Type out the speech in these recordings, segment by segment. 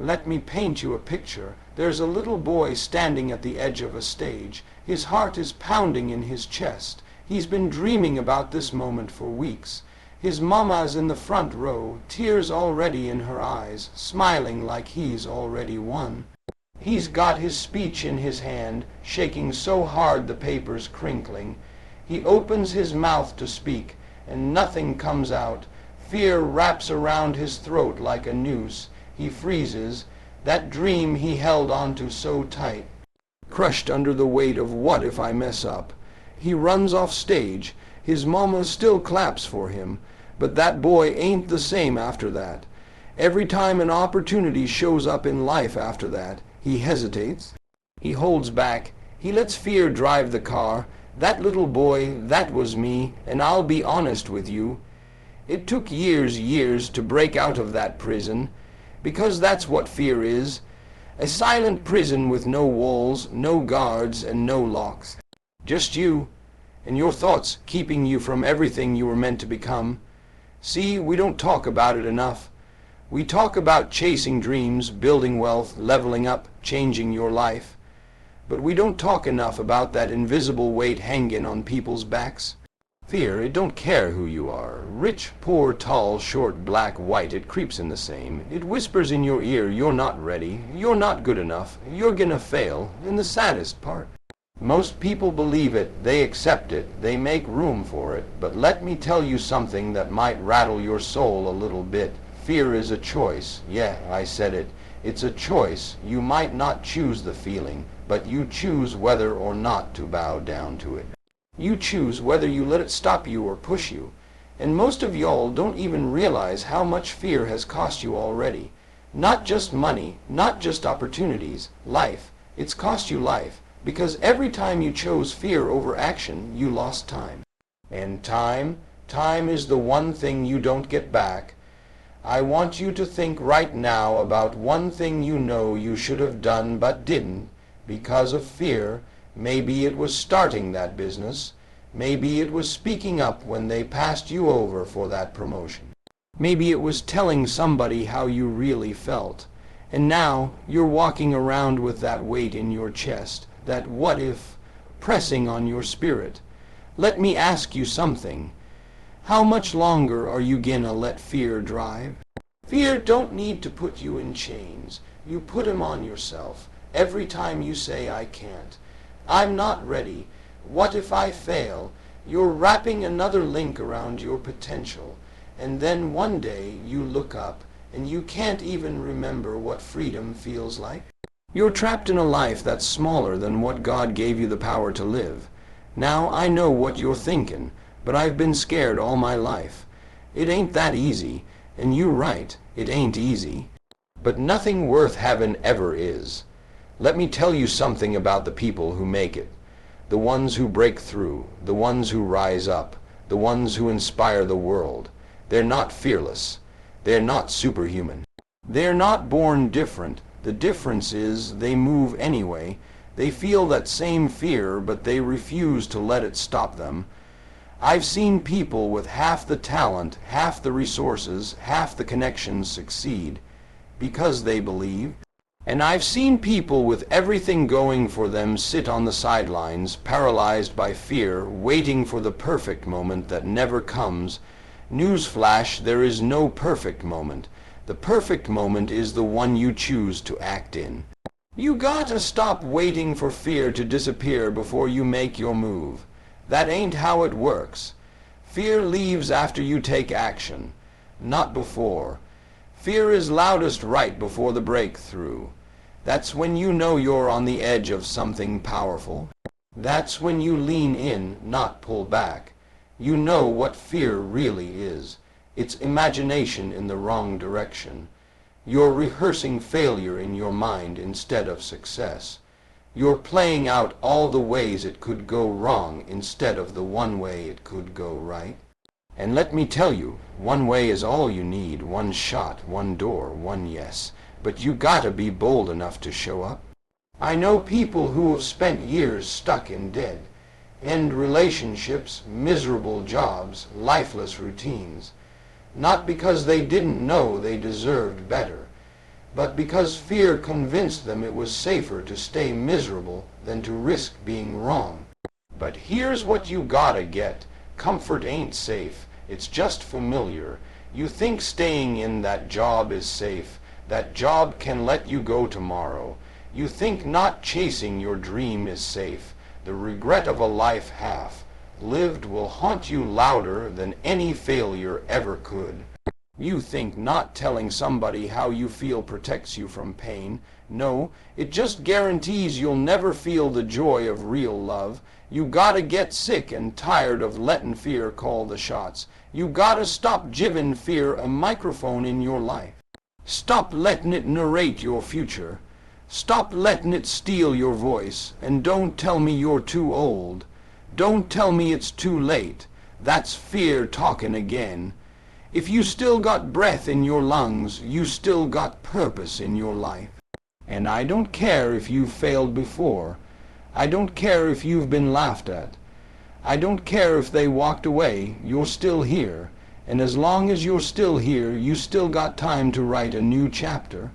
Let me paint you a picture. There's a little boy standing at the edge of a stage. His heart is pounding in his chest. He's been dreaming about this moment for weeks. His mama's in the front row, tears already in her eyes, smiling like he's already won. He's got his speech in his hand, shaking so hard the paper's crinkling. He opens his mouth to speak, and nothing comes out. Fear wraps around his throat like a noose. He freezes, that dream he held onto so tight, crushed under the weight of what if I mess up. He runs off stage. His mama still claps for him, but that boy ain't the same after that. Every time an opportunity shows up in life after that, he hesitates. He holds back. He lets fear drive the car. That little boy, that was me, and I'll be honest with you. It took years to break out of that prison, because that's what fear is. A silent prison with no walls, no guards, and no locks. Just you and your thoughts keeping you from everything you were meant to become. See, we don't talk about it enough. We talk about chasing dreams, building wealth, leveling up, changing your life. But we don't talk enough about that invisible weight hanging on people's backs. Fear, it don't care who you are. Rich, poor, tall, short, black, white, it creeps in the same. It whispers in your ear, you're not ready, you're not good enough, you're gonna fail. And the saddest part, most people believe it, they accept it, they make room for it. But let me tell you something that might rattle your soul a little bit. Fear is a choice. Yeah, I said it. It's a choice. You might not choose the feeling, but you choose whether or not to bow down to it. You choose whether you let it stop you or push you. And most of y'all don't even realize how much fear has cost you already. Not just money, not just opportunities, life. It's cost you life, because every time you chose fear over action, you lost time. And time is the one thing you don't get back. I want you to think right now about one thing you know you should have done but didn't because of fear. Maybe it was starting that business. Maybe it was speaking up when they passed you over for that promotion. Maybe it was telling somebody how you really felt. And now you're walking around with that weight in your chest, that what if, pressing on your spirit. Let me ask you something. How much longer are you gonna let fear drive? Fear don't need to put you in chains. You put 'em on yourself every time you say, I can't. I'm not ready. What if I fail? You're wrapping another link around your potential. And then one day you look up and you can't even remember what freedom feels like. You're trapped in a life that's smaller than what God gave you the power to live. Now I know what you're thinking, but I've been scared all my life. It ain't that easy, and you're right, it ain't easy. But nothing worth having ever is. Let me tell you something about the people who make it. The ones who break through, the ones who rise up, the ones who inspire the world. They're not fearless. They're not superhuman. They're not born different. The difference is they move anyway. They feel that same fear, but they refuse to let it stop them. I've seen people with half the talent, half the resources, half the connections succeed because they believe. And I've seen people with everything going for them sit on the sidelines, paralyzed by fear, waiting for the perfect moment that never comes. Newsflash, there is no perfect moment. The perfect moment is the one you choose to act in. You gotta stop waiting for fear to disappear before you make your move. That ain't how it works. Fear leaves after you take action, not before. Fear is loudest right before the breakthrough. That's when you know you're on the edge of something powerful. That's when you lean in, not pull back. You know what fear really is. It's imagination in the wrong direction. You're rehearsing failure in your mind instead of success. You're playing out all the ways it could go wrong instead of the one way it could go right. And let me tell you, one way is all you need, one shot, one door, one yes. But you gotta be bold enough to show up. I know people who have spent years stuck in dead end relationships, miserable jobs, lifeless routines. Not because they didn't know they deserved better, but because fear convinced them it was safer to stay miserable than to risk being wrong. But here's what you gotta get. Comfort ain't safe. It's just familiar. You think staying in that job is safe. That job can let you go tomorrow. You think not chasing your dream is safe. The regret of a life half lived will haunt you louder than any failure ever could. You think not telling somebody how you feel protects you from pain. No, it just guarantees you'll never feel the joy of real love. You gotta get sick and tired of letting fear call the shots. You gotta stop giving fear a microphone in your life. Stop letting it narrate your future. Stop letting it steal your voice. And don't tell me you're too old. Don't tell me it's too late. That's fear talking again. If you still got breath in your lungs, you still got purpose in your life. And I don't care if you've failed before. I don't care if you've been laughed at. I don't care if they walked away, you're still here. And as long as you're still here, you still got time to write a new chapter.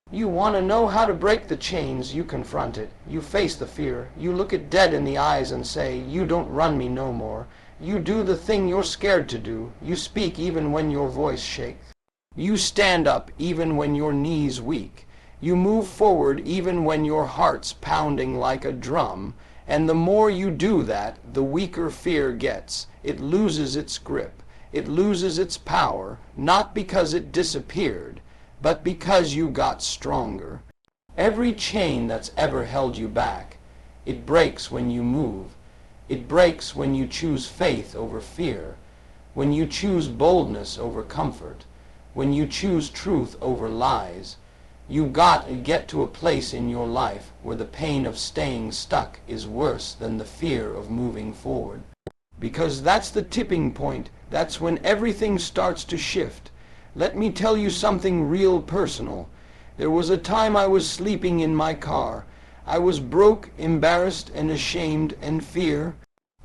You want to know how to break the chains, you confront it. You face the fear. You look it dead in the eyes and say, you don't run me no more. You do the thing you're scared to do. You speak even when your voice shakes. You stand up even when your knees weak. You move forward even when your heart's pounding like a drum. And the more you do that, the weaker fear gets. It loses its grip. It loses its power, not because it disappeared, but because you got stronger. Every chain that's ever held you back, it breaks when you move. It breaks when you choose faith over fear, when you choose boldness over comfort, when you choose truth over lies. You got to get to a place in your life where the pain of staying stuck is worse than the fear of moving forward. Because that's the tipping point. That's when everything starts to shift. Let me tell you something real personal. There was a time I was sleeping in my car. I was broke, embarrassed, and ashamed, and fear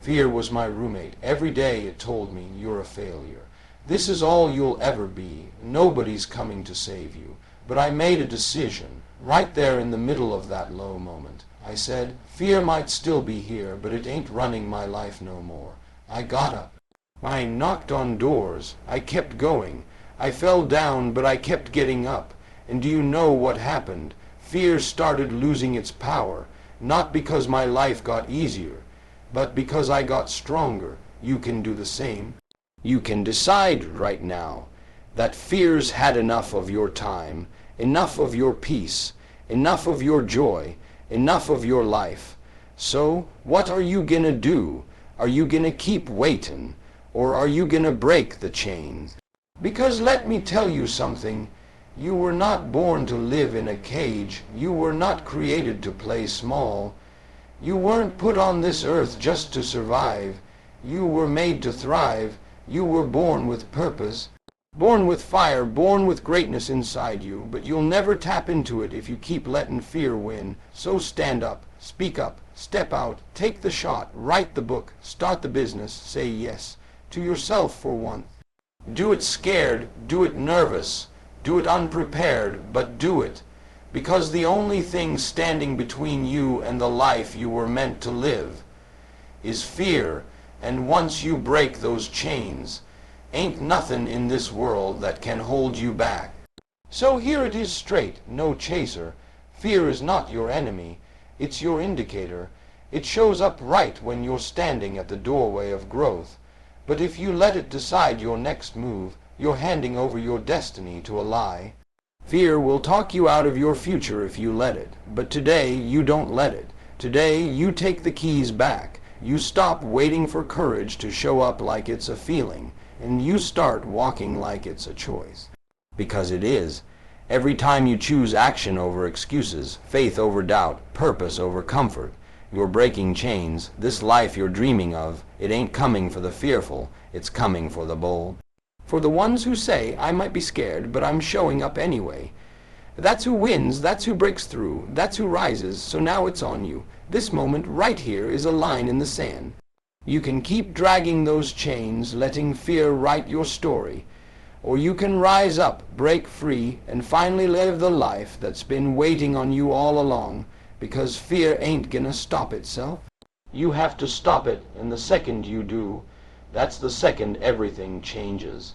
was my roommate. Every day it told me, you're a failure. This is all you'll ever be. Nobody's coming to save you. But I made a decision, right there in the middle of that low moment. I said, fear might still be here, but it ain't running my life no more. I got up. I knocked on doors. I kept going. I fell down, but I kept getting up. And do you know what happened? Fear started losing its power, not because my life got easier, but because I got stronger. You can do the same. You can decide right now that fear's had enough of your time, enough of your peace, enough of your joy, enough of your life. So, what are you gonna do? Are you gonna keep waiting, or are you gonna break the chains? Because let me tell you something, you were not born to live in a cage. You were not created to play small. You weren't put on this earth just to survive. You were made to thrive. You were born with purpose, born with fire, born with greatness inside you, but you'll never tap into it if you keep letting fear win. So stand up, speak up, step out, take the shot, write the book, start the business, say yes to yourself for once. Do it scared, do it nervous, do it unprepared, but do it, because the only thing standing between you and the life you were meant to live is fear. And once you break those chains, ain't nothing in this world that can hold you back. So here it is straight, no chaser. Fear is not your enemy, it's your indicator. It shows up right when you're standing at the doorway of growth. But if you let it decide your next move, you're handing over your destiny to a lie. Fear will talk you out of your future if you let it. But today, you don't let it. Today, you take the keys back. You stop waiting for courage to show up like it's a feeling, and you start walking like it's a choice. Because it is. Every time you choose action over excuses, faith over doubt, purpose over comfort, you're breaking chains. This life you're dreaming of, it ain't coming for the fearful, it's coming for the bold. For the ones who say, I might be scared, but I'm showing up anyway. That's who wins, that's who breaks through, that's who rises, so now it's on you. This moment right here is a line in the sand. You can keep dragging those chains, letting fear write your story, or you can rise up, break free, and finally live the life that's been waiting on you all along, because fear ain't gonna stop itself. You have to stop it, and the second you do, that's the second everything changes.